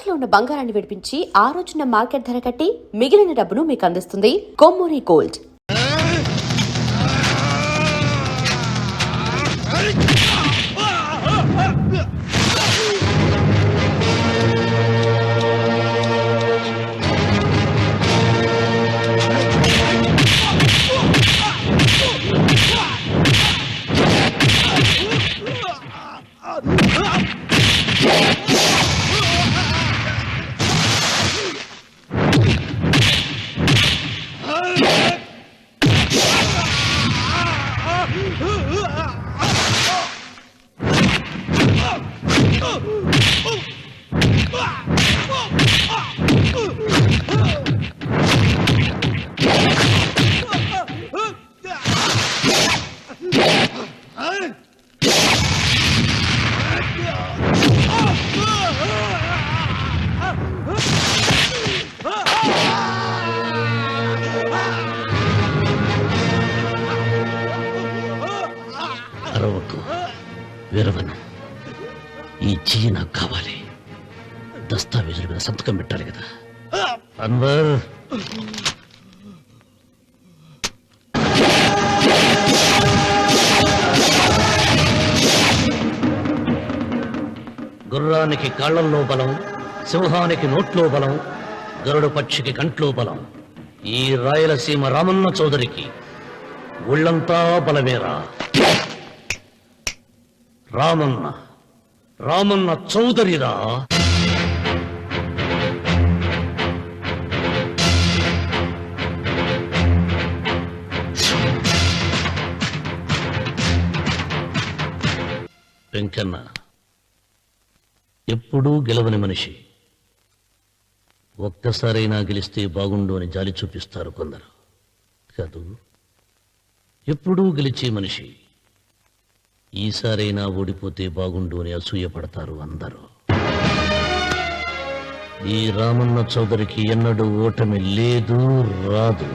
తాకట్లో ఉన్న బంగారాన్ని విడిపించి ఆ రోజున మార్కెట్ ధర కట్టి మిగిలిన డబ్బును మీకు అందిస్తుంది కొమ్మూరి గోల్డ్. వీరవను, ఈ చెయ్యి నాకు కావాలి. దస్తావేజుల మీద సంతకం పెట్టాలి కదా. అన్వర్, గుర్రానికి కాళ్లల్లో బలం, సింహానికి నోట్లో బలం, గరుడు పక్షికి కంట్లో బలం. ఈ రాయలసీమ రామన్న చౌదరికి ఒళ్ళంతా బలమేరా. రామన్న రామన్న చౌదరిరా. వెంకన్న ఎప్పుడూ గెలవని మనిషి. ఒక్కసారైనా గెలిస్తే బాగుండు అని జాలి చూపిస్తారు కొందరు. కాదు, ఎప్పుడూ గెలిచే మనిషి. ఈసారైనా ఓడిపోతే బాగుండు అని అసూయపడతారు అందరూ. ఈ రామన్న చౌదరికి ఎన్నడూ ఓటమి లేదు, రాదు.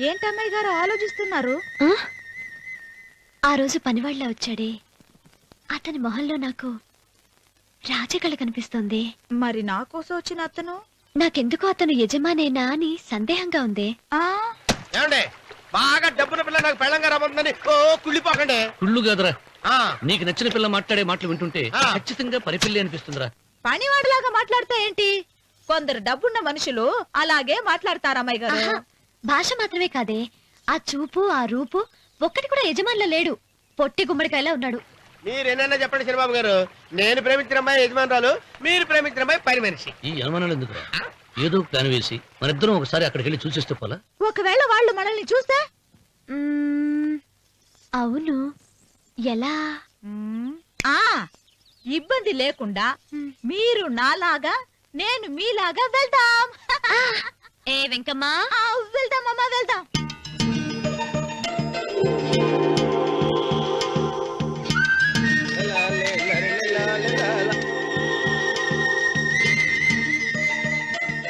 ఏంటమ్మాయి గారు ఆలోచిస్తున్నారు? ఆ రోజు పనివాళ్ళ వచ్చాడే, అతని మొహంలో నాకు రాజకళ కనిపిస్తోంది. మరి నా కోసం వచ్చిన అతను? నాకెందుకో అతను యజమానేనా అని సందేహంగా ఉంది. బాగా డబ్బున పిల్ల నాకు పెళ్ళంగా రమ్మందని కుళ్ళిపోకండి. కుళ్ళు కాదురా, నీకు నచ్చిన పిల్ల మాట్లాడే మాటలు వింటుంటే ఖచ్చితంగా పరిపిల్లి అనిపిస్తుందిరా. పనివాడిలాగా మాట్లాడితే ఏంటి? కొందరు డబ్బున్న మనుషులు అలాగే మాట్లాడతారమ్మాయి గారు. భాష మాత్రమే కాదే, ఆ చూపు, ఆ రూపు ఒక్కటి కూడా యజమానిలో లేడు. పొట్టి గుమ్మడికాయలా ఉన్నాడు. మీరేనన్నా చెప్పండి చంద్రబాబు గారు, నేను ప్రేమించిన అమ్మాయి యజమానురాలు, మీరు ప్రేమించిన అమ్మాయి పని మనిషి. ఈ అనుమానాలు ఎందుకు? ఏదో ప్లాన్ వేసి మనిద్దరం ఒకసారి అక్కడికి వెళ్ళి చూసేస్తే పోలా? ఒకవేళ వాళ్ళు మనల్ని చూస్తే? అవును, ఎలా? ఇబ్బంది లేకుండా మీరు నాలాగా, నేను మీలాగా వెళ్దాం. ఏ వెంకమ్మా, వెళ్దాం అమ్మా, వెళ్దాం.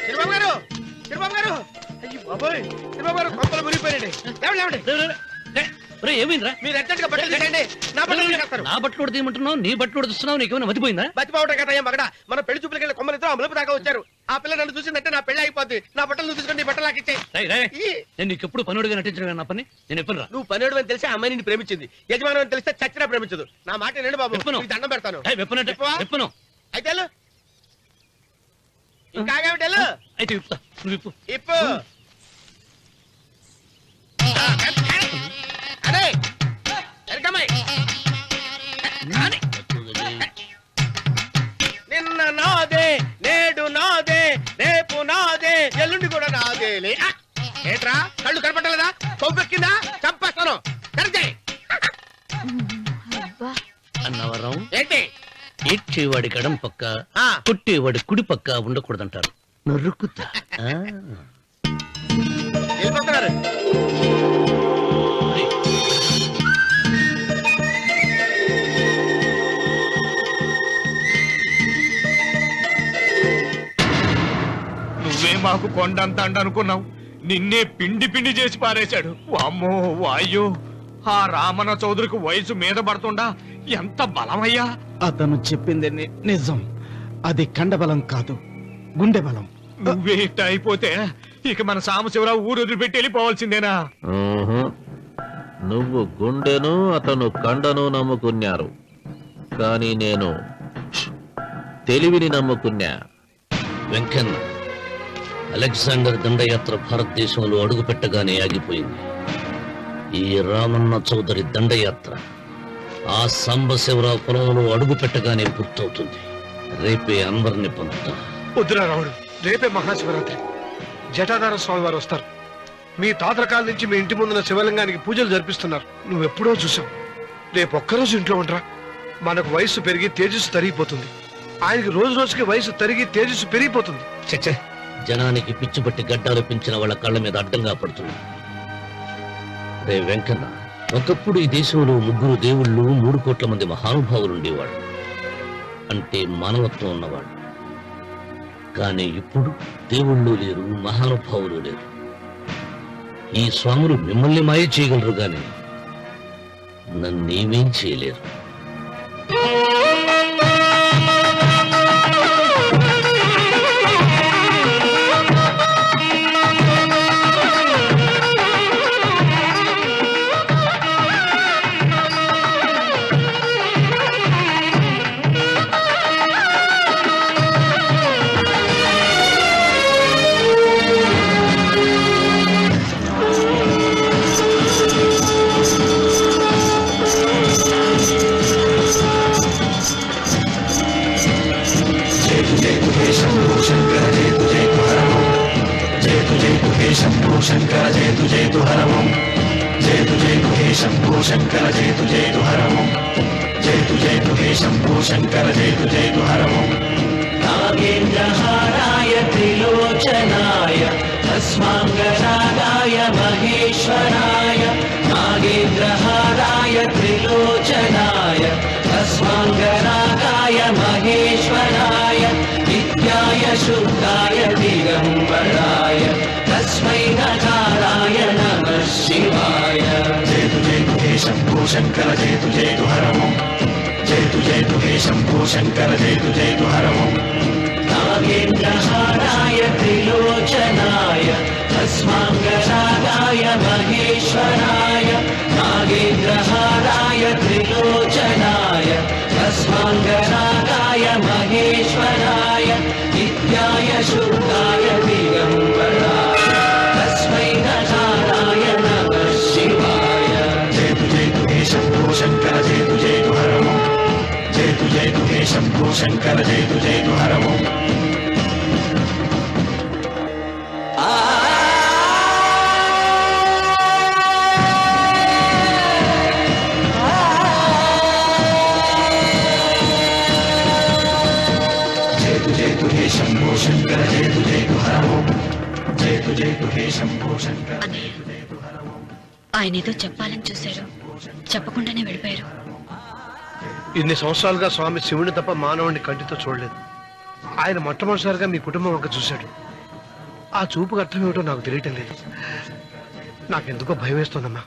చంద్రబాబు గారు, చంద్రబాబు గారు, అయ్యో బాబోయ్, చంద్రబాబు గారు కొంపలు మునిగిపోయారండి. ఏమైందిరా? మీరు అర్జెంట్గా బట్టలు తీసేయండి. నా బట్టలు తీసేస్తారు. నా బట్టలు ఉడతీయమంటున్నావు, నీ బట్టలు ఉడుతున్నావు, నీకేమైనా మతిపోయిందా? బతిపోవటం కదా మగడ. మన పెళ్లి చూపులకి వెళ్ళి కొమ్మలితో అమలుపు దాకా వచ్చారు. ఆ పిల్ల నన్ను చూసిందంటే నా పెళ్లి అయిపోద్ది. నా బట్టలు నువ్వు తీసుకొని నీ బట్టలు నాకు ఇచ్చేయి. నేను నీకు ఎప్పుడు పనుడిగా నటించడం నా పని. నేను ఎప్పుడు రా? నువ్వు పనుడు అని తెలిసి ఆ అమ్మాయి నిన్ను ప్రేమించింది. యజమాని అని తెలిస్తే చచ్చినా ప్రేమించదు. నా మాట నేను బాబు, నీకు దండం పెడతాను. విప్పను అయితే ఇంకాగేమిటి? అయితే విప్పుతా, నువ్వు విప్పు. ఇప్పు. అదే నిన్న నాదే, నేడు నాదే, రేపు నాదే, ఎల్లుండి కూడా నాదేలే. ఏట్రా కళ్ళు కనపట్టలేదా? కొవ్వెక్కిందా? చంపేస్తాను. అన్నవరం ఏంటి? ఏడ్చేవాడి కడం పక్క, కొట్టేవాడి కుడి పక్క ఉండకూడదంటారు. నరుకుతా. వెళ్ళిపోతున్నారు. మాకు కొండంత అండ అనుకున్నావు, నిన్నే పిండి పిండి చేసి పారేశాడు. వామ్మో వాయ్యో, ఆ రామన్న చౌదరికి వయసు మీద పడుతుండా ఎంత బలమయ్యా. అతను చెప్పింది నిజం. అది కండబలం కాదు, గుండె బలం. నువ్వే ఇట్ట అయిపోతే ఇక మన సాంబశివరావు ఊరు వదిలిపెట్టి వెళ్ళిపోవాల్సిందేనా? నువ్వు గుండెను అతను కండను నమ్ముకున్నారు, కానీ నేను తెలివిని నమ్ముకున్నా. వెంకన్న, అలెగ్జాండర్ దండయాత్ర భారతదేశంలో అడుగుపెట్టగానే ఆగిపోయింది. ఈ రామన్న చౌదరి దండయాత్ర ఆ సాంబశివరావు పొలంలో అడుగుపెట్టగానే పూర్తవుతుంది. రేపే అన్వర్ని పంపుతా. వద్దురా రావుడు, రేపే మహాశివరాత్రి. జటాధార స్వామి వారు వస్తారు. మీ తాతల కాలం నుంచి మీ ఇంటి ముందున్న శివలింగానికి పూజలు జరిపిస్తున్నారు. నువ్వెప్పుడో చూసావు. రేపు ఒక్కరోజు ఇంట్లో ఉండరా. మనకు వయస్సు పెరిగి తేజస్సు తరిగిపోతుంది. ఆయనకి రోజు రోజుకి వయసు తరిగి తేజస్సు పెరిగిపోతుంది. చచ్చే, జనానికి పిచ్చిపట్టి గడ్డాలు పెంచిన వాళ్ళ కళ్ళ మీద అడ్డంగా పడుతుంది. రే వెంకన్న, ఒకప్పుడు ఈ దేశంలో 3 దేవుళ్ళు 3 కోట్ల మంది మహానుభావులు ఉండేవాడు, అంటే మానవత్వం ఉన్నవాడు. కానీ ఇప్పుడు దేవుళ్ళు లేరు, మహానుభావులు లేరు. ఈ స్వాములు మిమ్మల్ని మాయ చేయగలరు, గాని నన్నేమేం చేయలేరు. నాగేంద్రహారాయ త్రిలోచనాయ తస్మాంగరాగాయ మహేశ్వరాయ. నాగేంద్రహారాయ త్రిలోచనాయ తస్మాంగరాగాయ మహేశ్వరాయ. నిత్యాయ శుద్ధాయ దిగంబరాయ తస్మై నకారాయ నమః శివాయ. జయతు జయతు హే శంభో శంకర జయతు జయతు హరమో. జయతు జయతు హే శంభో శంకర జయతు జయతు హరమో. నాగేంద్రహారాయ త్రిలోచనాయ తస్మాంగరాగాయ మహేశ్వరాయ. నాగేంద్రహారాయ త్రిలోచనాయ తస్మాంగరాగాయ మహేశ్వరాయ. నిత్యాయ శుద్ధాయ దిగంబరాయ తస్మై నకారాయ నమః శివాయ. జయతు జయతు హే శంభో శంకర జయతు జయతు హరమో. జయతు జయతు హే శంభో శంకర జయతు జయతు హరమో. జయతు జయతు హే శంభో శంకర జయతు జయతు హరమో. జయతు జయతు హే శంభో శంకర. ఆయన ఏదో చెప్పాలని చూశారు, చెప్పకుండానే వెళ్ళిపోయారు. ఇన్ని సంవత్సరాలుగా స్వామి శివుని తప్ప మానవుడిని కంటితో చూడలేదు. ఆయన మొట్టమొదటిసారిగా మీ కుటుంబం వంక చూశాడు. ఆ చూపుకు అర్థం ఏమిటో నాకు తెలియటం లేదు. నాకెందుకో భయం వేస్తోందమ్మా.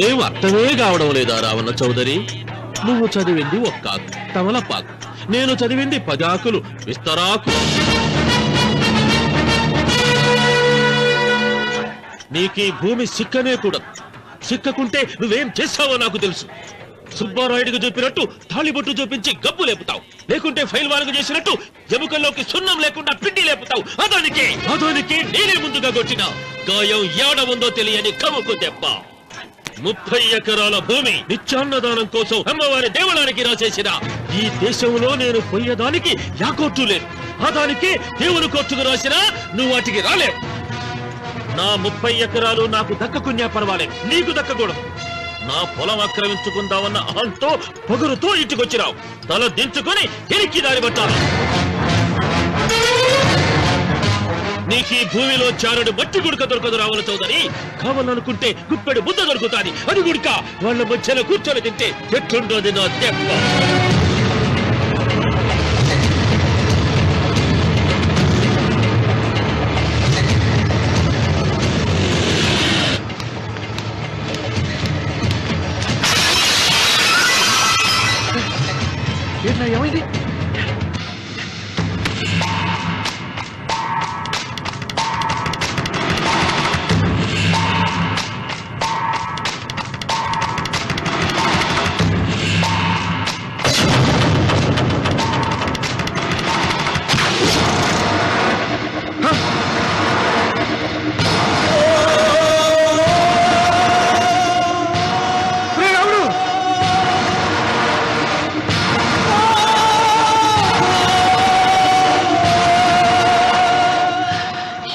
ఏం అర్థమే కావడం లేదా రావణ చౌదరి? నువ్వు చదివింది ఒక్క తమలపాకు, నేను చదివింది 10 ఆకులు విస్తరాకు. నీకీ భూమి సిక్కనే కూడదు. సిక్కకుంటే నువ్వేం చేస్తావో నాకు తెలుసు. సుబ్బారాయుడికి చూపినట్టు తాళిబొట్టు చూపించి గబ్బు లేపుతావు, లేకుంటే ఫైల్ వారకు చేసినట్టు ఎముకల్లోకి సున్నం లేకుండా పిండి లేపుతావు. అదానికి నేనే ముందుగా కొట్టిన గాయం ఏడ ఉందో తెలియని కముకు దెబ్బ. 30 ఎకరాల భూమి నిత్యాన్నదానం కోసం అమ్మవారి దేవాలయానికి రాసేసిన ఈ దేశంలో నేను పోయేదానికి యాకోర్టు లేదు. అదానికి దేవుని కోర్టుకు రాసినా నువ్వు వాటికి రాలేవు. నా 30 ఎకరాలు నాకు దక్కకున్నా పర్వాలేదు, నీకు దక్కకూడదు. నా పొలం ఆక్రమించుకుందామన్న అహంతో పొగరుతో ఇంటికొచ్చినావు. తల దించుకొని ఎనికి దారి పట్టాలి. నీకీ భూమిలో చారుడు మట్టి గుడక దొరకదు రావణ చౌదరి. కావాలనుకుంటే గుప్పెడు ముద్ద దొరుకుతాది, అది గుడక వాళ్ళ మధ్యలో కూర్చొని తింటే ఎట్లుండోది నా దెబ్బ. ఏమైంది?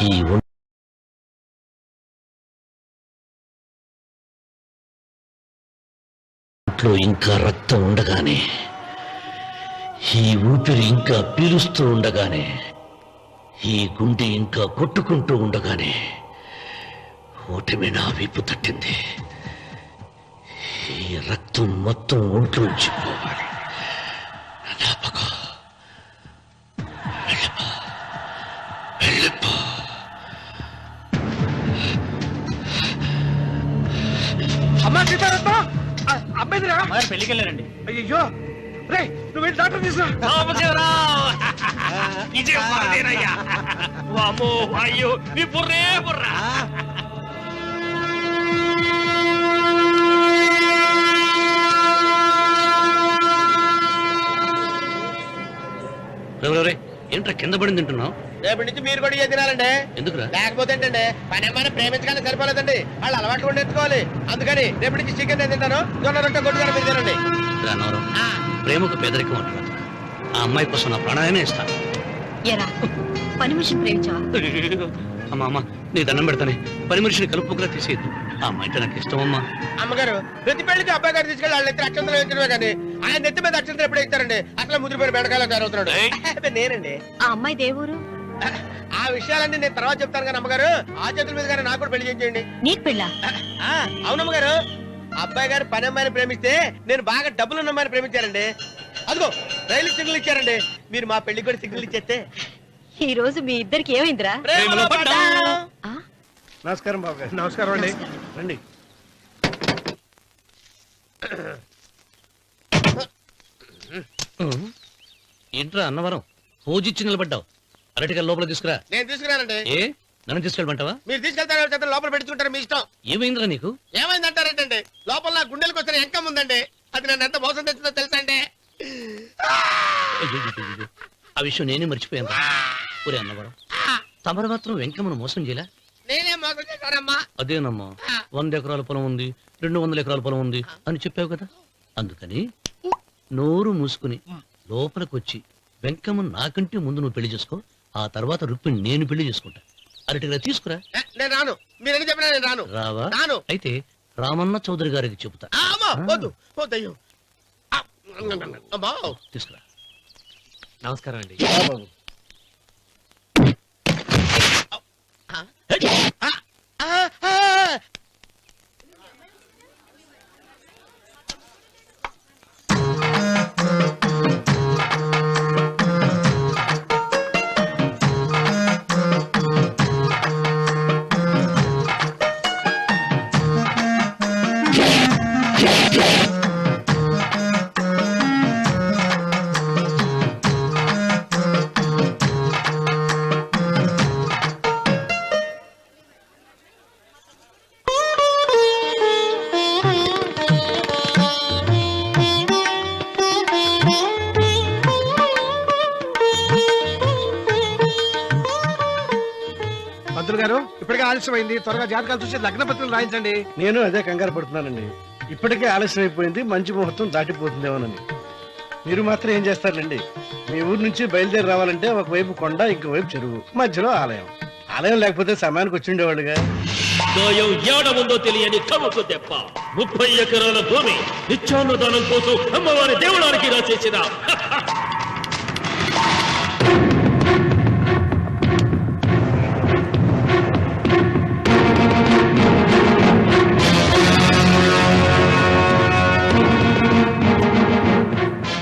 ఈ ఒంట్లో ఇంకా రక్తం ఉండగానే, ఈ ఊపిరి ఇంకా పీలుస్తూ ఉండగానే, ఈ గుండె ఇంకా కొట్టుకుంటూ ఉండగానే ఓటమి నా వీపు తట్టింది. ఈ రక్తం మొత్తం ఒంట్లోంచి పోవాలి. నాపకో వెళ్ళిపో, వెళ్ళిపో. అమ్మా సీతారత్న, అమ్మాయిదిరా పెళ్లికి వెళ్ళారండి. అయ్యో రే, నువ్వు వెళ్ళి డాక్టర్ తీసుకురా. అయ్యో నీ బుర్రే బుర్రా. ఏంట్రా కింద పడింది తింటున్నావు? రేపటి నుంచి మీరు కూడా తినాలండి. ఎందుకురా? లేకపోతే ఏంటండి, పని ఏమైనా ప్రేమించగానే సరిపోలేదండి, వాళ్ళు అలవాటు కూడా నేర్చుకోవాలి. అందుకని రేపటి నుంచి చికెన్ నేను తింటాను, జొన్న రొట్టె కొట్టుకొని మీరు తినండి. రానవరం, ప్రేమకు పేదరికం అంటున్నా. ఆ అమ్మాయి కోసం నా ప్రాణాయనే ఇస్తాను. ఎరా పని మనిషిని ప్రేమించావా? అమ్మా అమ్మ, నీ దండం పెడతానే, పని మనిషిని కలుపుకులా తీసేయద్దు. ఆ అమ్మాయి అంటే నాకు ఇష్టం అమ్మా. అమ్మగారు ప్రతి పెళ్లికి అబ్బాయి గారు తీసుకెళ్ళి వాళ్ళ ఎత్తి అక్షంతలు వేయించడమే కానీ ఆయన నెత్తి మీద అక్షంతలు ఎప్పుడు ఇస్తారండి? అట్లా ముదిరిపోయిన బెడకాయలు తయారవుతున్నాడు. నేనండి. ఆ అమ్మాయి దేవురు ఆ విషయాలన్నీ నేను తర్వాత చెప్తాను కానీ అమ్మగారు, ఆ చేతుల మీద గారు నాకు కూడా పెళ్లి చేయండి. నీకు పెళ్ళా? అవునమ్మగారు, అబ్బాయి గారు పని అమ్మాయిని ప్రేమిస్తే నేను బాగా డబ్బులున్న అమ్మాయిని ప్రేమించారండి. అదిగో రైలు సిగ్నల్ ఇచ్చారండి. మీరు మా పెళ్లికి కూడా సిగ్నల్ ఇచ్చేస్తే. ఈ రోజు మీ ఇద్దరికి ఏమైందిరా? ఆ? నమస్కారం బాబు గారు. నమస్కారం అండి. రండి. ఏంట్రా అన్నవరం, పూజిచ్చి నిలబడ్డావు? అరటిగా లోపల తీసుకురా. నేను తీసుకున్నానండి. ఏ నన్ను తీసుకెళ్ళమంటావా? మీరు తీసుకెళ్తారు, లోపల పెట్టుకుంటారు, మీ ఇష్టం. ఏమైందిరా నీకు? ఏమైందంటారేంటండి? లోపల నా గుండెలకు వచ్చిన ఎంకం ఉందండి, అది నన్ను ఎంత మోసం తెచ్చిందో తెలుసా అండి? అయ్యో, ఆ విషయం నేనే మర్చిపోయాను. ఒరే అన్నవరం, తమరు మాత్రం వెంకమ్మను మోసం చేయలే? నేనే మోసం చేశానమ్మా. అదేనమ్మా, 100 ఎకరాల పొలం ఉంది, 200 ఎకరాల పొలం ఉంది అని చెప్పావు కదా. అందుకని నోరు మూసుకుని లోపలికొచ్చి వెంకమ్మను నాకంటే ముందు నువ్వు పెళ్లి చేసుకో. ఆ తర్వాత రుక్మిణి నేను పెళ్లి చేసుకుంటా. అరటిగా తీసుకురా. నేను రాను, మీరని చెప్పినా నేను రాను. రావా? రాను. అయితే రామన్న చౌదరి గారికి చెబుతా. వద్దు వద్దయ్యో. తీసుకురా. నమస్కారం అండి. ఆలస్యమైంది. త్వరగా జాతకాలు చూసి లగ్న పత్రికలు రాయించండి. నేను అదే కంగారు పడుతున్నానండి. ఇప్పటికే ఆలస్యం అయిపోయింది, మంచి ముహూర్తం దాటిపోతుందేమోనని. మీరు మాత్రం ఏం చేస్తారండి? మీ ఊరు నుంచి బయలుదేరి రావాలంటే ఒకవైపు కొండ, ఇంకోవైపు చెరువు, మధ్యలో ఆలయం. ఆలయం లేకపోతే సమయానికి వచ్చి ఉండేవాళ్ళుగా. గాయం ఏడ ఉందో తెలియని కవుకు దెబ్బ. 30 ఎకరాల భూమి నిత్యాన్నదానం కోసం అమ్మవారి దేవుడానికి రాసేసిన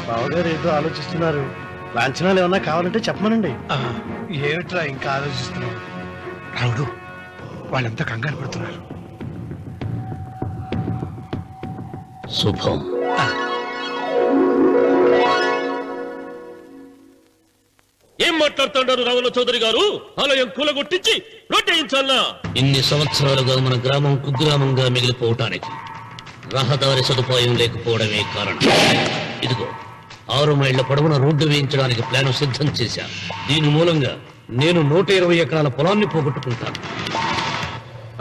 బావగారు ఏదో ఆలోచిస్తున్నారు. లాంఛనాలు ఏమన్నా కావాలంటే చెప్పమనండి. ఏమిట్రా ఇంకా ఆలోచిస్తున్నావు? రావుడు, వాళ్ళంతా కంగారు పడుతున్నారు. శుభం. ఏం మాట్లాడుతున్నారు రావుల చౌదరి గారు? ఆలయం కూలగొట్టించి రొట్టేయించాలా? ఇన్ని సంవత్సరాలుగా మన గ్రామం కుగ్రామంగా మిగిలిపోవటానికి రహదారి సదుపాయం లేకపోవడమే కారణం. ఇదిగో 6 మైళ్ళ పొడవున రోడ్డు వేయించడానికి ప్లాను సిద్ధం చేశా. దీని మూలంగా నేను 120 ఎకరాల పొలాన్ని పోగొట్టుకుంటాను.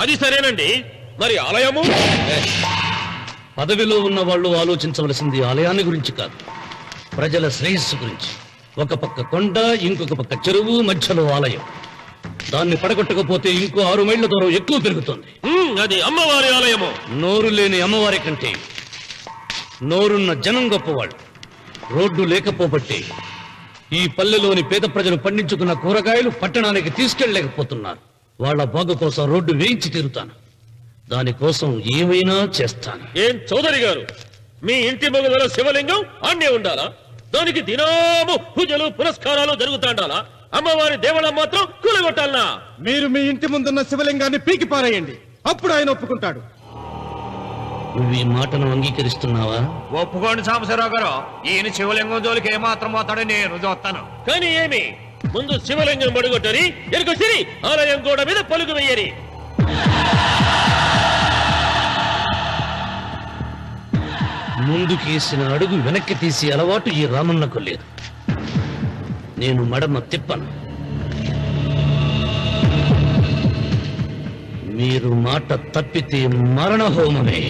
అది సరేనండి, మరి ఆలయము? పదవిలో ఉన్న వాళ్ళు ఆలోచించవలసింది ఆలయాన్ని గురించి కాదు, ప్రజల శ్రేయస్సు గురించి. ఒక పక్క కొండ, ఇంకొక పక్క చెరువు, మధ్యలో ఆలయం. దాన్ని పడగొట్టకపోతే ఇంకో 6 మైళ్ళ దూరం ఎక్కువ పెరుగుతుంది. అది అమ్మవారి ఆలయము. నోరు లేని అమ్మవారి కంటే నోరున్న జనం గొప్పవాళ్ళు. రోడ్డు లేకపోబట్టి ఈ పల్లెలోని పేద ప్రజలు పండించుకున్న కూరగాయలు పట్టణానికి తీసుకెళ్లలేకపోతున్నారు. వాళ్ళ బాగు కోసం రోడ్డు వేయించి తీరుతాను. దానికోసం ఏమైనా చేస్తాను. ఏం చౌదరి గారు, మీ ఇంటి మొగదల శివలింగం ఆన్నే ఉండాలా? దానికి దినాము పూజలు పురస్కారాలు జరుగుతాండాలా? అమ్మవారి దేవాలయం మాత్రం కూలగొట్టాలనా? మీరు మీ ఇంటి ముందున్న శివలింగాన్ని పీకి పారేయండి, అప్పుడు ఆయన ఒప్పుకుంటాడు. నువ్వు ఈ మాటను అంగీకరిస్తున్నావా? ఒప్పుకోండి సాంబశివరావు గారు. ఈయన శివలింగం జోలికి ఏమాత్రం పోతాడో నేను చూస్తాను. కానీ ఏమి, ముందు శివలింగం పడుగొట్టరి, ఎరుకొచ్చిరి ఆలయం గోడ మీద పలుగు వెయ్యరి. ముందుకేసిన అడుగు వెనక్కి తీసి అలవాటు ఈ రామన్నకు లేదు. నేను మడమ తిప్పను. మీరు మాట తప్పితే మరణ హోమమే.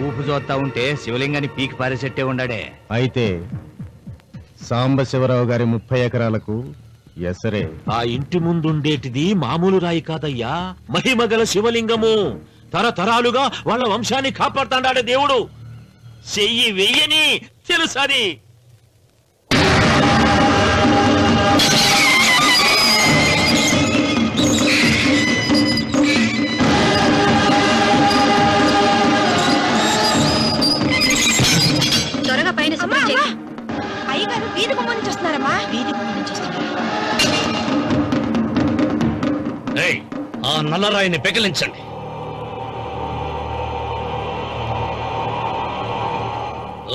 ఊపు చూస్తా ఉంటే శివలింగాన్ని పీకి పారేసెట్టే ఉండాడే. అయితే సాంబశివరావు గారి 30 ఎకరాలకు ఎసరే. ఆ ఇంటి ముందుండేటిది మామూలు రాయి కాదయ్యా, మహిమగల శివలింగము. తరతరాలుగా వాళ్ళ వంశాన్ని కాపాడుతాడే దేవుడు. చెయ్యి వెయ్యని తెలుసది. త్వరగా పైన శుభ్రం చెయ్యి. అయ్యగారు వీధి గుమ్మం నుంచి వస్తున్నారమ్మా. వీధి గుమ్మం నుంచి వస్తున్నారు. ఏయ్, ఆ నల్లరాయిని పెకిలించండి.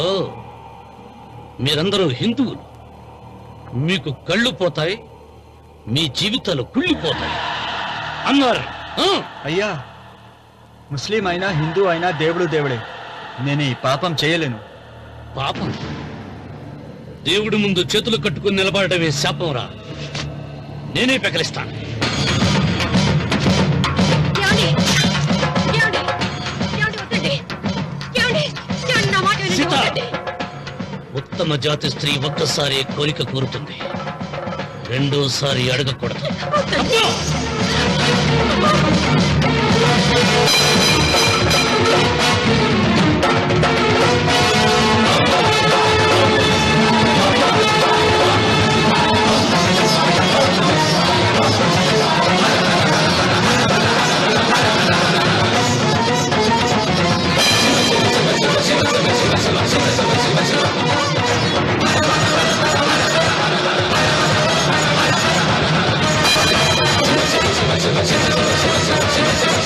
ఓ, మీరందరూ హిందువులు. మీకు కళ్ళు పోతాయి, మీ జీవితాలు కుళ్ళిపోతాయి అన్నారు. అయ్యా, ముస్లిం అయినా హిందూ అయినా దేవుడు దేవుడే. నేను ఈ పాపం చేయలేను. పాపం? దేవుడి ముందు చేతులు కట్టుకుని నిలబడటమే శాపం రా. నేనే పెకలిస్తాను. సీత, ఉత్తమ జాతి స్త్రీ ఒక్కసారి కోరిక కోరుతుంది, రెండోసారి అడగకూడదు.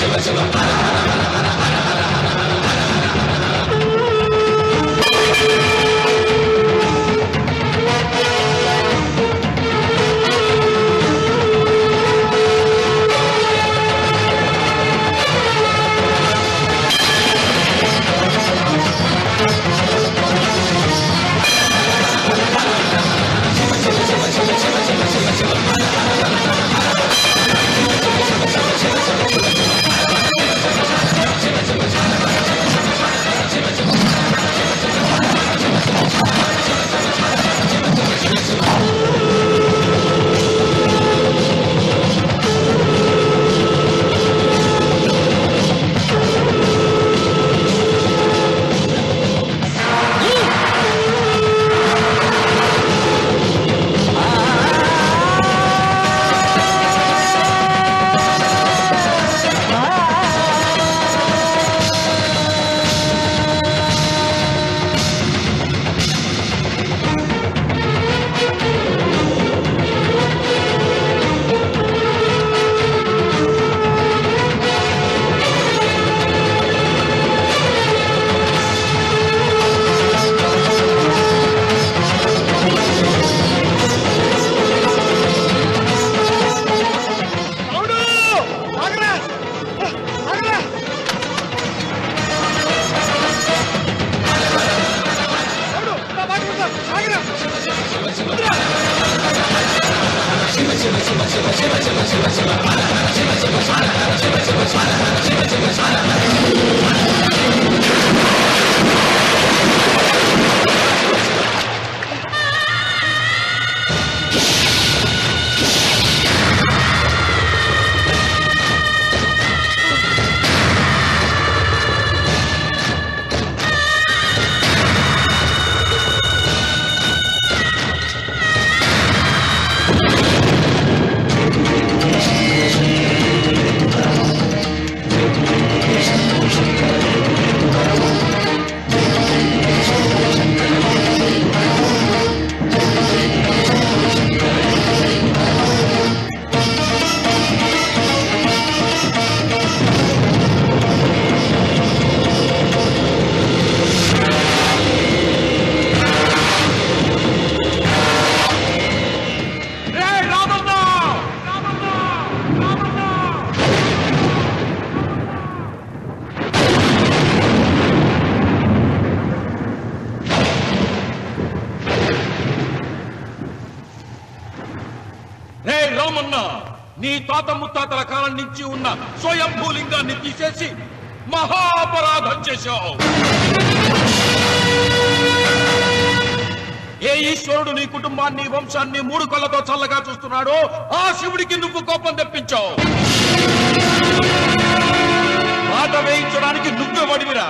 శివ శివ నీ తాత ముత్తాతల కాలం నుంచి ఉన్న స్వయంభూలింగాన్ని తీసేసి మహాపరాధం చేశావు. ఏ ఈశ్వరుడు నీ కుటుంబాన్ని వంశాన్ని 3 కళ్ళతో చల్లగా చూస్తున్నాడో ఆ శివుడికి నువ్వు కోపం తెప్పించావు. మాట వేయించడానికి నువ్వే వడివిరా,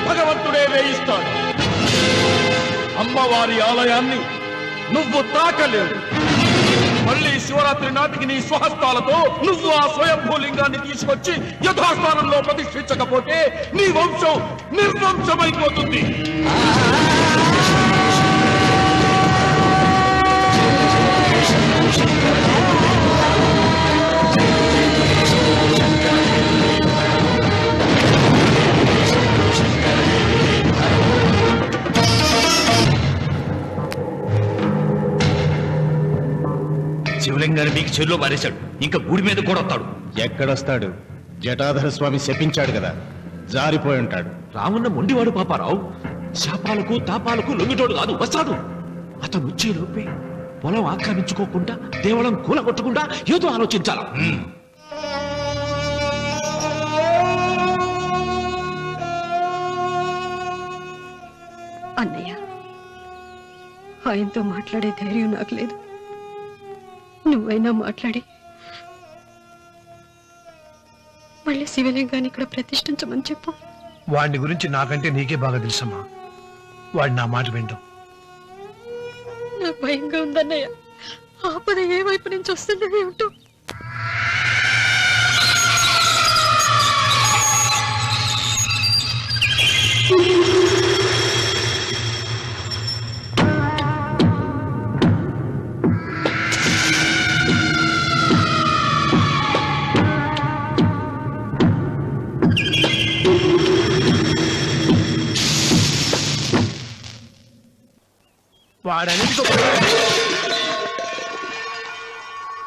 భగవంతుడే వేయిస్తాడు. అమ్మవారి ఆలయాన్ని నువ్వు తాకలేవు. మళ్ళీ శివరాత్రి నాటికి నీ స్వహస్తాలతో నువ్వు ఆ స్వయంభూలింగాన్ని తీసుకొచ్చి యథాస్థానంలో ప్రతిష్ఠించకపోతే నీ వంశం నిర్వంశమైపోతుంది. శివలింగాన్ని మీకు చెరులో మారేశాడు, ఇంకా గుడి మీద కూడా వస్తాడు. ఎక్కడొస్తాడు? జటాధర స్వామి శపించాడు కదా, జారిపోయి ఉంటాడు. రామున్న మొండివాడు పాపారావు, శాపాలకు తాపాలకు లొంగిటోడు కాదు, వస్తాడు. అతను వచ్చే లోపే పొలం ఆక్రమించుకోకుండా దేవళం కూలగొట్టకుండా ఏదో ఆలోచించాలా. అన్నయ్య, ఆయనతో మాట్లాడే ధైర్యం నాకు లేదు. నువ్వైనా మాట్లాడి మళ్ళీ శివలింగాన్ని ఇక్కడ ప్రతిష్ఠించమని చెప్పు. వాడిని గురించి నాకంటే నీకే బాగా తెలుసమ్మా. వాడు నా మాట వింటాం. నాకు భయంగా ఉందన్నయ్య. ఆపద ఏ వైపు నుంచి వస్తుందో ఏమిటో.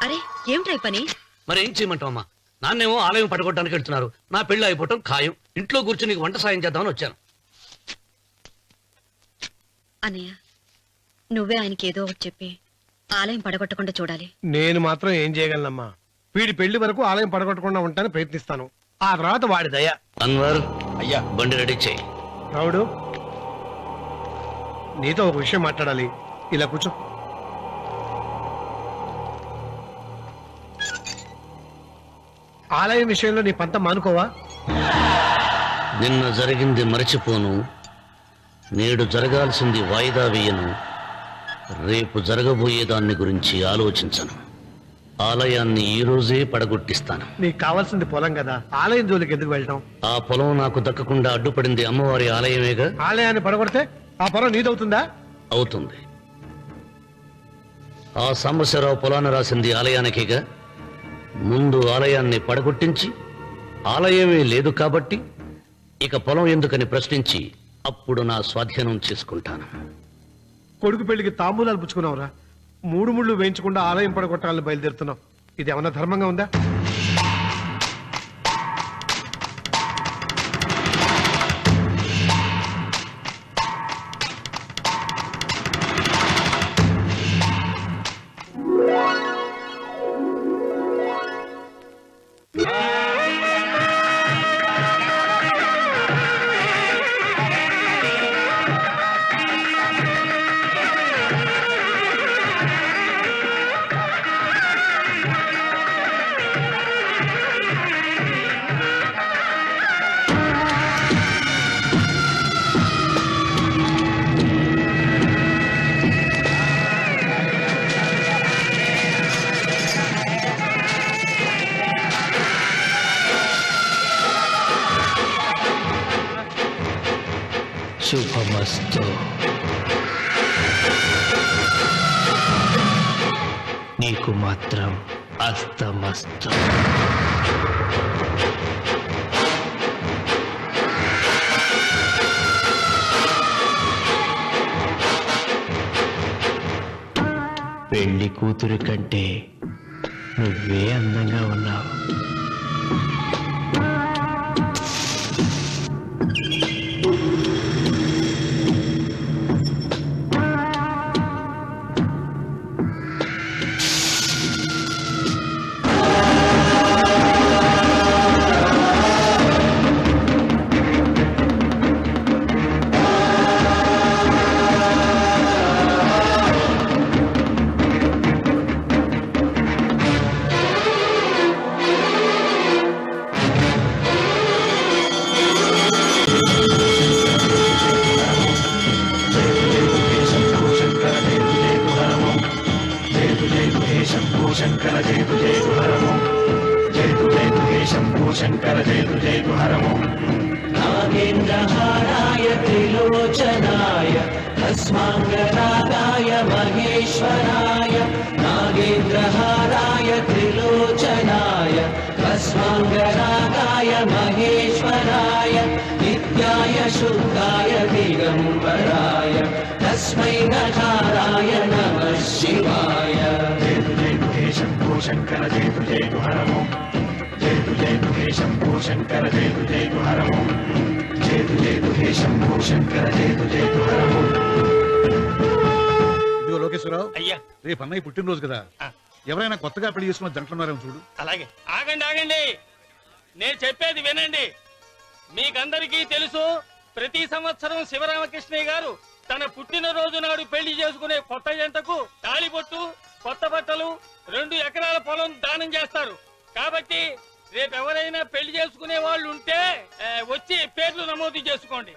అరే ఏమిటా పని? మరి ఏం చేయమంటావు అమ్మా? నాన్నేమో ఆలయం పడగొట్టడానికి వెళ్తున్నారు. నా పెళ్లి అయిపోవటం ఖాయం. ఇంట్లో కూర్చొని నీకు వంట సాయం చేద్దామని వచ్చాను. అన్నయ్య, నువ్వే ఆయనకి ఏదో ఒకటి చెప్పి ఆలయం పడగొట్టకుండా చూడాలి. నేను మాత్రం ఏం చేయగలనమ్మా? వీడి పెళ్లి వరకు ఆలయం పడగొట్టకుండా ఉంటాను ప్రయత్నిస్తాను. ఆ తర్వాత వాడి దయ. అన్వర్, అయ్యా బండి రెడీ చేయి. రావుడు, నీతో ఒక విషయం మాట్లాడాలి. ఇలా కూర్చో. ఆలయం విషయంలో నీ పంతం మానుకోవా? నిన్న జరిగింది మరచిపోను, నేడు జరగాల్సింది వాయిదా వేయను, రేపు జరగబోయే దాన్ని గురించి ఆలోచించను. ఆలయాన్ని ఈ రోజే పడగొట్టిస్తాను. నీకు కావాల్సింది పొలం కదా, ఆలయం జోలికి ఎందుకు వెళ్ళటం? ఆ పొలం నాకు దక్కకుండా అడ్డుపడింది అమ్మవారి ఆలయమేగా. ఆలయాన్ని పడగొడితే ఆ పొలం నీదవుతుందా? అవుతుంది. ఆ సాంబశివరావు పొలాన్ని రాసింది ఆలయానికేగా. ముందు ఆలయాన్ని పడగొట్టించి ఆలయమే లేదు కాబట్టి ఇక పొలం ఎందుకని ప్రశ్నించి అప్పుడు నా స్వాధీనం చేసుకుంటాను. కొడుకు పెళ్లికి తాంబూలాలు పుచ్చుకున్నావురా, 3 ముళ్ళు వేయించకుండా ఆలయం పడగొట్టాలని బయలుదేరుతున్నావు. ఇది ఏమన్నా ధర్మంగా ఉందా? నీకు మాత్రం అస్తమస్తం. పెళ్లి కూతురి కంటే నువ్వే అందంగా ఉన్నావు. नागेन्द्रहाराय त्रिलोचनाय भस्माङ्गरागाय महेश्वराय नागेन्द्रहाराय त्रिलोचनाय भस्माङ्गरागाय महेश्वराय नित्याय शुद्धाय दिगम्बराय तस्मै नकाराय नमः शिवाय शम्भो शङ्कर जय तु हर ओं जय तु हे शम्भो शङ्कर जय तु हर ओं जय तु हे शम्भो शङ्कर जय तु हर ओं. ఇదిగో లోకేశ్వరరావు, అయ్యా రేపు అన్నయ్య పుట్టినరోజు కదా, ఎవరైనా కొత్తగా పెళ్లి చేసుకున్న జంటలున్నారేమో చూడు. అలాగే. ఆగండి, నేను చెప్పేది వినండి. మీకందరికీ తెలుసు, ప్రతి సంవత్సరం శివరామకృష్ణయ్య గారు తన పుట్టినరోజు నాడు పెళ్లి చేసుకునే కొత్త జంటకు తాళిబొట్టు, కొత్త బట్టలు, 2 ఎకరాల పొలం దానం చేస్తారు. కాబట్టి రేపు ఎవరైనా పెళ్లి చేసుకునే వాళ్ళు ఉంటే వచ్చి పేర్లు నమోదు చేసుకోండి.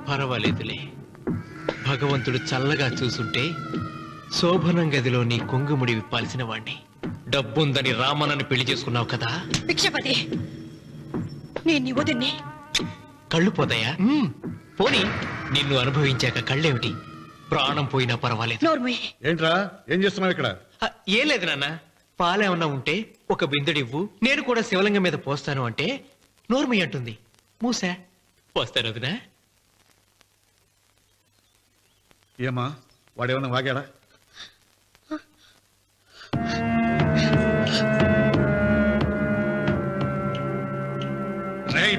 పర్వాలేదులే, భగవంతుడు చల్లగా చూసుంటే శోభనం గదిలో నీ కొంగుముడి విప్పాల్సిన వాణ్ణి. డబ్బుందని రామన్నని పెళ్లి చేసుకున్నావు కదా. భిక్షపతి, నేను నీ వదిన్ని. కళ్ళు పోతాయా? పోనీ, నిన్ను అనుభవించాక కళ్ళేమిటి? ప్రాణం పోయినా పర్వాలేదు. ఏంట్రా, ఏం చేస్తున్నావు ఇక్కడ? ఏం లేదు నాన్న, పాలేమన్నా ఉంటే ఒక బిందెడివ్వు, నేను కూడా శివలింగం మీద పోస్తాను అంటే నోర్మి అంటుంది. మూసా పోస్తాను వదినా. ఏమా, వాడేమన్నా వాగాడా?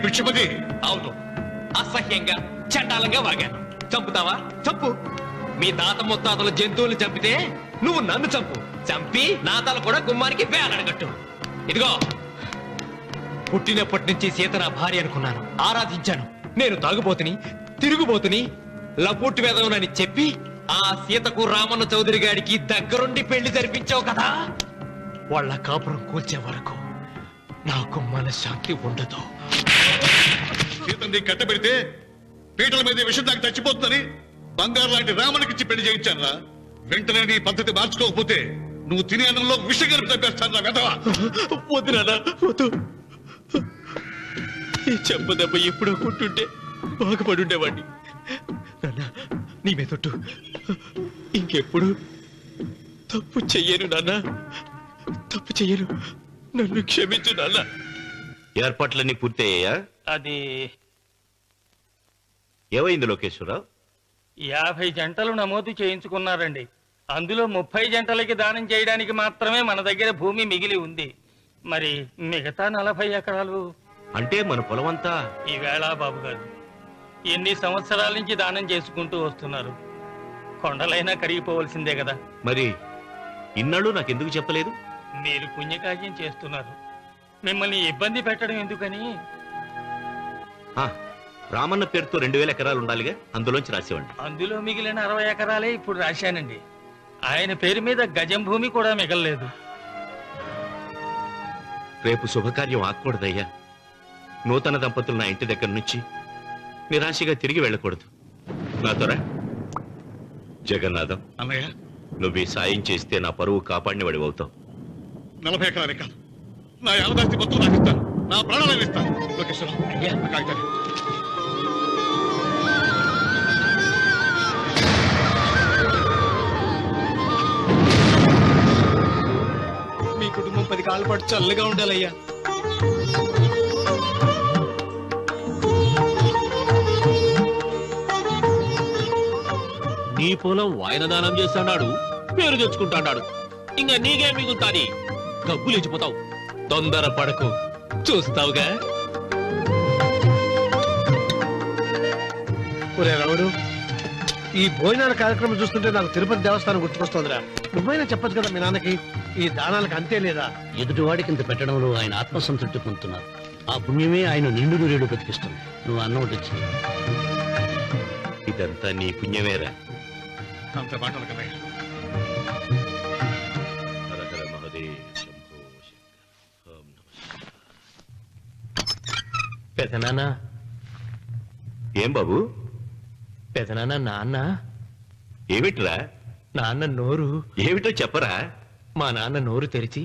భిక్షపతి, అవును, అసహ్యంగా చండాలంగా వాగాను. చంపుతావా? చంపు. మీ తాత ముత్తాతలు జంతువులు చంపితే నువ్వు నన్ను చంపు. చంపి నా తల కూడా గుమ్మానికి వేలాడగట్టు. ఇదిగో, పుట్టినప్పటి నుంచి సీత నా భార్య అనుకున్నాను, ఆరాధించాను. నేను తాగుబోతుని, తిరుగుబోతుని, లపుట్టు వేదవునని చెప్పి ఆ సీతకు రామన్న చౌదరి గారికి దగ్గరుండి పెళ్లి జరిపించావు కదా. వాళ్ళ కాపురం కూల్చే వరకు నాకు మనశ్శాంతి ఉండదు. సీతని కట్టబెడితే పీటల మీద విషయం దాకా చచ్చిపోతుందని బంగారు లాంటి రామునికిచ్చి పెళ్లి చేయించానురా. వెంటనే నీ పద్ధతి మార్చుకోకపోతే నువ్వు తినే అన్నంలో విషం కలిపి తప్పేస్తాను వెధవా. వద్దు నాన్న, వద్దు. ఈ చెంపదెబ్బ ఎప్పుడో కొట్టుంటే బాగుపడి ఉండేవాడిని. నాన్న, నీ మీదొట్టు, ఇంకెప్పుడు తప్పు చెయ్యను నాన్న, తప్పు చెయ్యను. నన్ను క్షమించు నాన్న. ఏర్పాట్లన్నీ పూర్తయ్యాయా? అది ఏమైంది లోకేశ్వరరావు? 50 జంటలు నమోదు చేయించుకున్నారండి. అందులో 30 జంటలకి దానం చేయడానికి మాత్రమే మన దగ్గర భూమి మిగిలి ఉంది. మరి మిగతా 40 ఎకరాలు అంటే మన పొలమంతా ఈవేళ బాబు గారు ఎన్ని సంవత్సరాల నుంచి దానం చేసుకుంటూ వస్తున్నారు. కొండలైనా కరిగిపోవలసిందే కదా. మరి ఇన్నాళ్ళు నాకెందుకు చెప్పలేదు? మీరు పుణ్యకార్యం చేస్తున్నారు, మిమ్మల్ని ఇబ్బంది పెట్టడం ఎందుకని. రామన్న పేరుతో 2000 ఎకరాలు ఉండాలిగా, అందులోంచి రాసేవండి. అందులో మిగిలిన 60 ఎకరాలే ఇప్పుడు రాశానండి. ఆయన పేరు మీద గజం భూమి కూడా మిగలలేదు. రేపు శుభకార్యం ఆకూడదయ్యా. నూతన దంపతులు నా ఇంటి దగ్గర నుంచి నిరాశగా తిరిగి వెళ్ళకూడదు. నాతోరా జగన్నాథం. అన్నయ్య, నువ్వు ఈ సాయం చేస్తే నా పరువు కాపాడిన వాడి అవుతావు. 40 ఎకరాలు కాదు, నా యావదాస్తి మొత్తం నాకు ఇస్తాను, నా ప్రాణాలను ఇస్తాను. లోకేశ్వరరావు, కాగితాలు. 10 కాళ్ళ పాటు చల్లగా ఉండాలయ్యా. నీ పొలం వాయన దానం చేస్తాడు, పేరు తెచ్చుకుంటాడు. ఇంకా నీకేం మిగులుతాది? డబ్బులు ఇచ్చిపోతావు. తొందర పడకు, చూస్తావుగా. ఒరే రాముడు, ఈ భోజనాల కార్యక్రమం చూస్తుంటే నాకు తిరుపతి దేవస్థానం గుర్తుకొస్తోందిరా. నువ్వైనా చెప్పచ్చు కదా మీ నాన్నకి, ఈ దానాలకు అంతే లేదా? ఎదుటివాడికి ఇంత పెట్టడంలో ఆయన ఆత్మసంతృప్తి పొందుతున్నారు. ఆ పుణ్యమే ఆయన నిండు నూరేడు బ్రతికిస్తుంది. నువ్వు అన్నం వడ్డించి. ఇదంతా నీ పుణ్యమేరా. అంత మాటలు కదా హర హర మహదేవ్ శంభో శంకర. ఓం నమః శివాయ. పెదనాన్న, ఏం బాబు? పెదనాన్న, నాన్న ఏమిట్రా? నాన్న నోరు ఏమిటో చెప్పరా? మా నాన్న నోరు తెరిచి